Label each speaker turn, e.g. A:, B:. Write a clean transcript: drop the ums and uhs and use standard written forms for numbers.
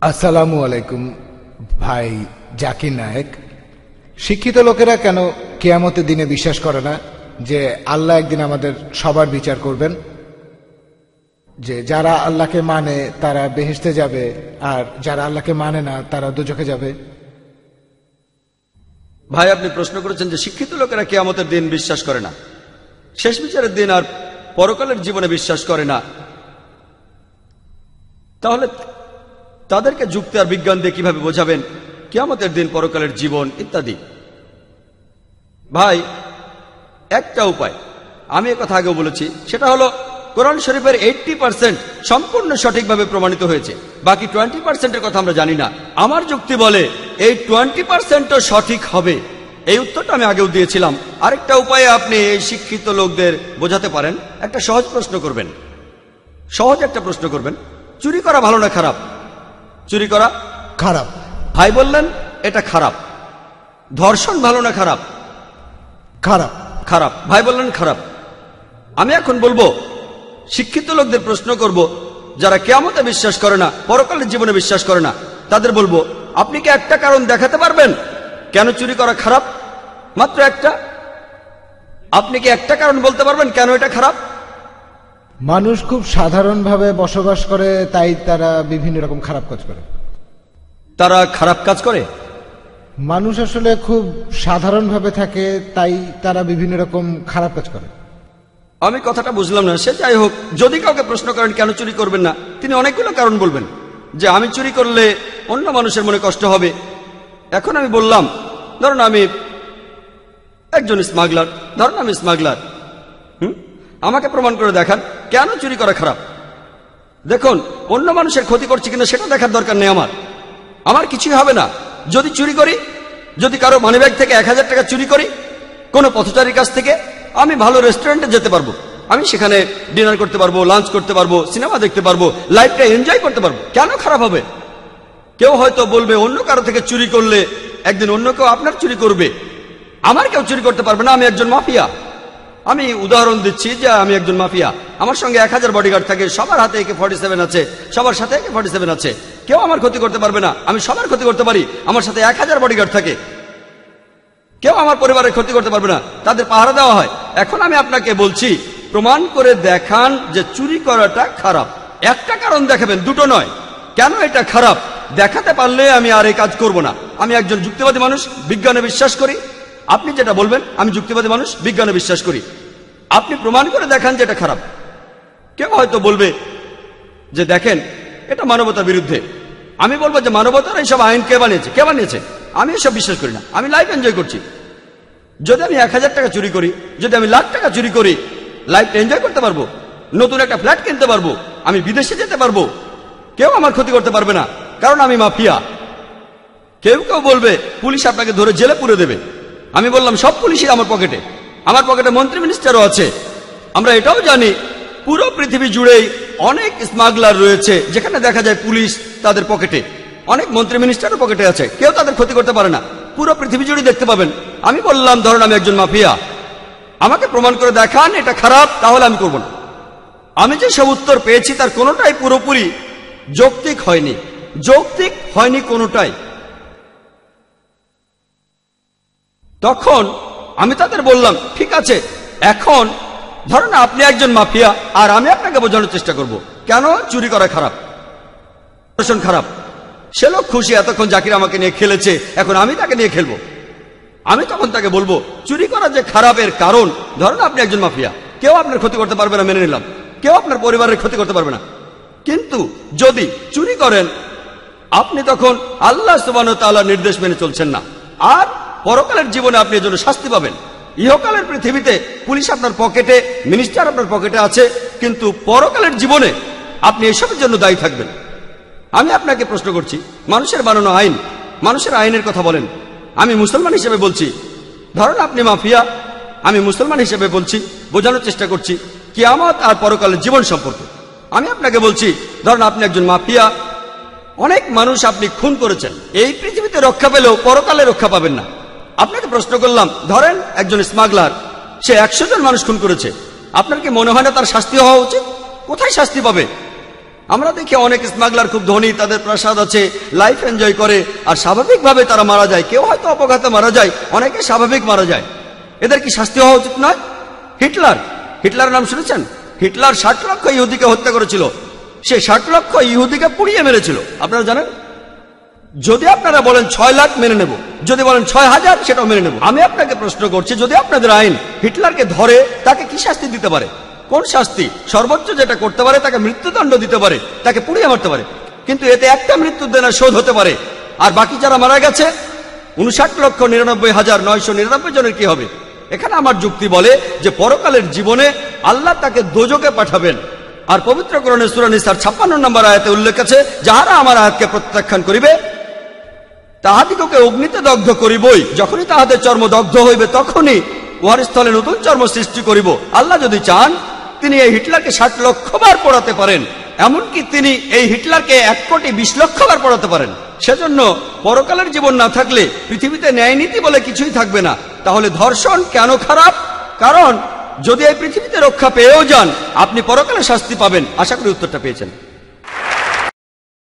A: আসসালামু আলাইকুম ভাই জাকির নায়েক। শিক্ষিত লোকেরা কেন কিয়ামতের দিনে বিশ্বাস করে না যে আল্লাহ একদিন আমাদের সবার বিচার করবেন, যে যারা আল্লাহকে মানে তারা বেহেশতে যাবে আর যারা আল্লাহকে মানে না তারা দোজখে যাবে?
B: ভাই, আপনি প্রশ্ন করেছেন যে শিক্ষিত লোকেরা কিয়ামতের দিন বিশ্বাস করে না, শেষ বিচারের দিন আর পরকালের জীবনে বিশ্বাস করে না, তাহলে তাদেরকে যুক্তি আর বিজ্ঞান দিয়ে কিভাবে বোঝাবেন কিয়ামতের দিন, পরকালের জীবন ইত্যাদি? ভাই, একটা উপায় আমি কথা আগেও বলেছি, সেটা হলো কোরআন শরীফের 80% সম্পূর্ণ সঠিকভাবে প্রমাণিত হয়েছে, বাকি 20%-এর কথা আমরা জানি না। আমার যুক্তি বলে এই 20%ও সঠিক হবে। এই উত্তরটা আমি আগেও দিয়েছিলাম। আরেকটা উপায়ে আপনি এই শিক্ষিত লোকদের বোঝাতে পারেন। একটা সহজ প্রশ্ন করবেন, সহজ একটা প্রশ্ন করবেন, চুরি করা ভালো না খারাপ? চুরি করা
A: খারাপ।
B: ভাই বললেন এটা খারাপ। ধর্ষণ ভালো না খারাপ?
A: খারাপ।
B: খারাপ। ভাই বললেন খারাপ। আমি এখন বলবো শিক্ষিত লোকদের প্রশ্ন করব, যারা কিয়ামতে বিশ্বাস করে না, পরকালের জীবনে বিশ্বাস করে না, তাদের বলবো আপনি কি একটা কারণ দেখাতে পারবেন কেন চুরি করা খারাপ? মাত্র একটা। আপনি কি একটা কারণ বলতে পারবেন কেন এটা খারাপ?
A: মানুষ খুব সাধারণভাবে বসবাস করে, তাই তারা বিভিন্ন রকম খারাপ কাজ করে।
B: তারা খারাপ কাজ করে?
A: মানুষ আসলে খুব সাধারণভাবে থাকে, তাই তারা বিভিন্ন রকম খারাপ কাজ করে।
B: আমি কথাটা বুঝলাম না। সে যাই হোক, যদি কাউকে প্রশ্ন করেন কেন চুরি করবেন না, তিনি অনেকগুলো কারণ বলবেন, যে আমি চুরি করলে অন্য মানুষের মনে কষ্ট হবে। এখন আমি বললাম, ধরুন আমি একজন স্মাগলার, ধরুন আমি স্মাগলার, আমাকে প্রমাণ করে দেখান কেন চুরি করা খারাপ। দেখুন, অন্য মানুষের ক্ষতি করছে কিনা সেটা দেখার দরকার নেই আমার। আমার কিছুই হবে না যদি চুরি করি। যদি কারো মানিব্যাগ থেকে 1000 টাকা চুরি করি কোনো পথচারীর কাছ থেকে, আমি ভালো রেস্টুরেন্টে যেতে পারবো, আমি সেখানে ডিনার করতে পারবো, লাঞ্চ করতে পারবো, সিনেমা দেখতে পারবো, লাইফটা এনজয় করতে পারবো। কেন খারাপ হবে? কেউ হয়তো বলবে অন্য কারো থেকে চুরি করলে একদিন অন্য কেউ আপনার চুরি করবে, আমার কেউ চুরি করতে পারবে না, আমি একজন মাফিয়া। আমি উদাহরণ দিচ্ছি যে আমি একজন মাফিয়া, আমার সঙ্গে 1000 বডিগার্ড থাকে, সবার হাতে AK-47 আছে, সবার সাথে AK-47 আছে, কেউ আমার ক্ষতি করতে পারবে না, আমি সবার ক্ষতি করতে পারি, আমার সাথে 1000 বডিগার্ড থাকে, কেউ আমার পরিবারের ক্ষতি করতে পারবে না, তাদের পাহারা দেওয়া হয়। এখন আমি আপনাকে বলছি, প্রমাণ করে দেখান যে চুরি করাটা খারাপ। একটা কারণ দেখাবেন, দুটো নয়। কেন এটা খারাপ দেখাতে পারলে আমি আর এই কাজ করব না। আমি একজন যুক্তিবাদী মানুষ, বিজ্ঞানে বিশ্বাস করি। আপনি যেটা বলবেন, আমি যুক্তিবাদী মানুষ, বিজ্ঞানে বিশ্বাস করি। আপনি প্রমাণ করে দেখান যে এটা খারাপ। কেউ হয়তো বলবে যে দেখেন এটা মানবতার বিরুদ্ধে। আমি বলবো যে মানবতার এইসব আইন কে বানিয়েছে? কে বানিয়েছে? আমি এসব বিশ্বাস করি না, আমি লাইফ এনজয় করছি। যদি আমি 1000 টাকা চুরি করি, যদি আমি লাখ টাকা চুরি করি, লাইফটা এনজয় করতে পারবো, নতুন একটা ফ্ল্যাট কিনতে পারবো, আমি বিদেশে যেতে পারবো, কেউ আমার ক্ষতি করতে পারবে না, কারণ আমি মাফিয়া। কেউ কেউ বলবে পুলিশ আপনাকে ধরে জেলে পুরে দেবে। আমি বললাম সব পুলিশই আমার পকেটে, আমার পকেটে মন্ত্রী মিনিস্টারও আছে। আমরা এটাও জানি পুরো পৃথিবী জুড়েই অনেক স্মাগলার রয়েছে, যেখানে দেখা যায় পুলিশ তাদের পকেটে, অনেক মন্ত্রী মিনিস্টারও পকেটে আছে, কেউ তাদের ক্ষতি করতে পারে না। পুরো পৃথিবী জুড়ে দেখতে পাবেন। আমি বললাম ধরুন আমি একজন মাফিয়া, আমাকে প্রমাণ করে দেখান এটা খারাপ, তাহলে আমি করব না। আমি যে সব উত্তর পেয়েছি তার কোনোটাই পুরোপুরি যৌক্তিক হয়নি, যৌক্তিক হয়নি কোনোটাই। তখন আমি তাদের বললাম ঠিক আছে, এখন ধরুন আপনি একজন মাফিয়া আর আমি আপনাকে বোঝানোর চেষ্টা করব কেন চুরি করা খারাপ, ধর্ষণ খারাপ। সে লোক খুশি, এতক্ষণ জাকির আমাকে নিয়ে খেলেছে, এখন আমি তাকে নিয়ে খেলবো। আমি তখন তাকে বলবো চুরি করা যে খারাপের কারণ, ধরুন আপনি একজন মাফিয়া, কেউ আপনার ক্ষতি করতে পারবে না, মেনে নিলাম, কেউ আপনার পরিবারের ক্ষতি করতে পারবে না। কিন্তু যদি চুরি করেন, আপনি তখন আল্লাহ সুবহানাহু ওয়া তাআলার নির্দেশ মেনে চলছেন না, আর পরকালের জীবনে আপনি এর জন্য শাস্তি পাবেন। ইহকালের পৃথিবীতে পুলিশ আপনার পকেটে, মিনিস্টার আপনার পকেটে আছে, কিন্তু পরকালের জীবনে আপনি এসবের জন্য দায়ী থাকবেন। আমি আপনাকে প্রশ্ন করছি, মানুষের বানানো আইন, মানুষের আইনের কথা বলেন। আমি মুসলমান হিসেবে বলছি, ধরুন আপনি মাফিয়া, আমি মুসলমান হিসেবে বলছি, বোঝানোর চেষ্টা করছি কিয়ামত আর পরকালের জীবন সম্পর্কে। আমি আপনাকে বলছি ধরুন আপনি একজন মাফিয়া, অনেক মানুষ আপনি খুন করেছেন, এই পৃথিবীতে রক্ষা পেলেও পরকালে রক্ষা পাবেন না। আপনাকে প্রশ্ন করলাম, ধরেন একজন স্মাগলার, সে 100 জন মানুষ খুন করেছে, আপনার কি মনে হয় না তার শাস্তি হওয়া উচিত? কোথায় শাস্তি পাবে? আমরা দেখি অনেক স্মাগলার খুব ধনী, তাদের প্রাসাদ আছে, লাইফ এনজয় করে, আর স্বাভাবিকভাবে তারা মারা যায়। কেউ হয়তো অপঘাতে মারা যায়, অনেকে স্বাভাবিক মারা যায়। এদের কি শাস্তি হওয়া উচিত নয়? হিটলার নাম শুনেছেন? হিটলার 60 লক্ষ ইহুদিকে হত্যা করেছিল। সে 60 লক্ষ ইহুদিকে পুড়িয়ে মেরেছিল, আপনারা জানেন? যদি আপনারা বলেন 6 লাখ মেনে নেব, যদি বলেন 6000 সেটাও মেনে নেব। আমি আপনাকে প্রশ্ন করছি, যদি আপনাদের আইন হিটলারকে ধরে তাকে কি শাস্তি দিতে পারে? কোন শাস্তি? সর্বোচ্চ যেটা করতে পারে তাকে মৃত্যুদণ্ড দিতে পারে, তাকে পুড়িয়ে মারতে পারে। কিন্তু এতে একটা মৃত্যুদণ্ডের শোধ হতে পারে, আর বাকি যারা মারা গেছে 59,99,999 জনের কি হবে? এখানে আমার যুক্তি বলে যে পরকালের জীবনে আল্লাহ তাকে দোজকে পাঠাবেন। আর পবিত্র কোরআনে সূরা নিসার 56 নম্বর আয়াতে উল্লেখ আছে, যাহারা আমার আয়াতকে প্রত্যাখ্যান করিবে তাহাদিগকে অগ্নিতে দগ্ধ করিবই। যখনই তাহাদের চর্ম দগ্ধ হইবে তখনই উহার স্থলে নতুন চর্ম সৃষ্টি করিব। আল্লাহ যদি চান তিনি এই হিটলারকে 60 লক্ষ বার পোড়াতে পারেন, এমনকি তিনি এই হিটলারকে 1,20,00,000 বার পোড়াতে পারেন। সেজন্য পরকালের জীবন না থাকলে পৃথিবীতে ন্যায় নীতি বলে কিছুই থাকবে না। তাহলে ধর্ষণ কেন খারাপ? কারণ যদি এই পৃথিবীতে রক্ষা পেয়েও যান, আপনি পরকালে শাস্তি পাবেন। আশা করি উত্তরটা পেয়েছেন।